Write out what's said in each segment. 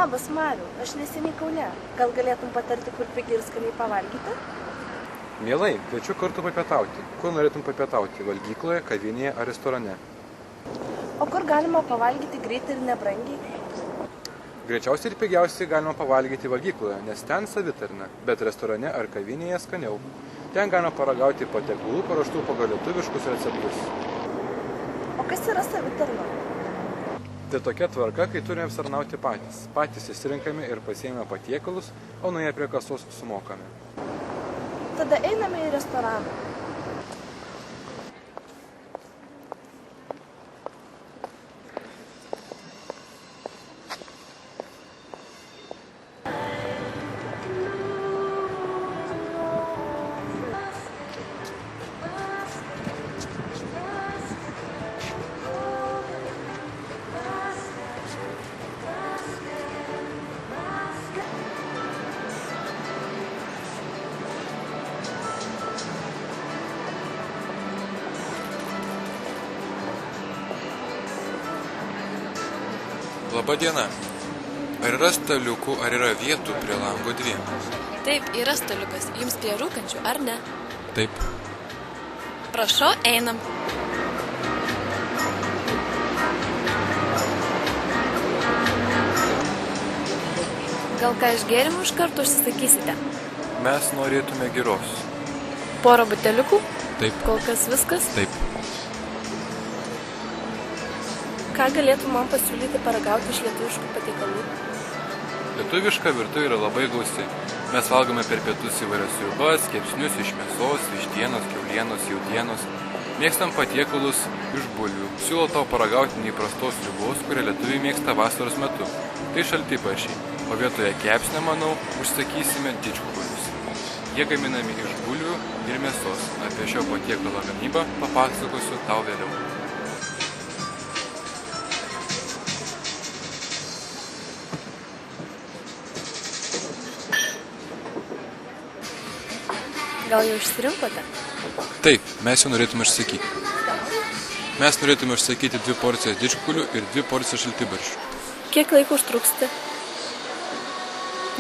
Labas, Mariau, aš neseniai Kaune. Gal galėtum patarti, kur pigiai ir skaniai pavalgyti? Mielai, kviečiu kartu papietauti. Kur norėtum papietauti? Valgykloje, kavinėje ar restorane? O kur galima pavalgyti greitai ir nebrangiai? Greičiausiai ir pigiausiai galima pavalgyti valgykloje, nes ten savitarna, bet restorane ar kavinėje skaniau. Ten galima paragauti patiekalų paruoštų pagal lietuviškus receptus. O kas yra savitarna? Tai tokia tvarka, kai turime apsarnauti patys. Patys įsirinkame ir pasiėmė patiekalus, o nuėję prie kasos sumokame. Tada einame į restoraną. Labą dieną. Ar yra staliukų, ar yra vietų prie lango dviem? Taip, yra staliukas. Jums prie rūkančių, ar ne? Taip. Prašau, einam. Gal ką iš gėrimų iš karto užsisakysite? Mes norėtume giros. Porą buteliukų? Taip. Kol kas viskas? Taip. Ką galėtų man pasiūlyti paragauti iš lietuviškų patiekalų? Lietuviška virtuvė yra labai gausi. Mes valgome per pietus įvairias sriubas, kepsnius iš mėsos, vištienos, kiaulienos, jautienos. Mėgstam patiekalus iš bulvių. Siūlau tau paragauti neįprastos sriubos, kurią lietuviai mėgsta vasaros metu. Tai šaltibarščiai. O vietoje kepsnio, manau, užsakysime didžkukulius. Jie gaminami iš bulvių ir mėsos. Apie šio patiekalo gamybą papasakosiu tau vėliau. Gal jau išsirinkote? Taip, mes jau norėtume užsakyti. Mes norėtume užsakyti 2 porcijas didžkukulių ir 2 porcijas šaltibarščių. Kiek laiko užtruksite?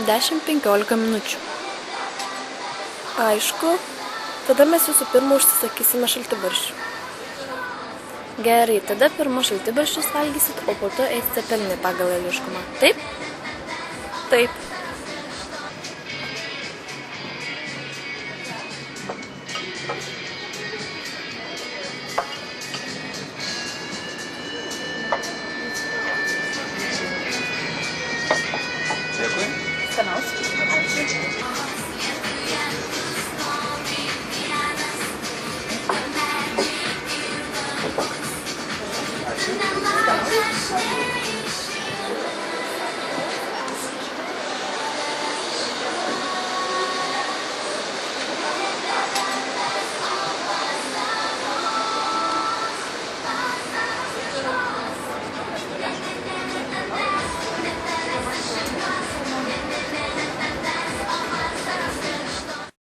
10-15 minučių. Aišku, tada mes visų pirma užsisakysime šaltibarščių. Gerai, tada pirma šaltibarščius valgysit, o po to eisite pelnį pagal eiliškumą. Taip? Taip. Dėkui. Skanaus.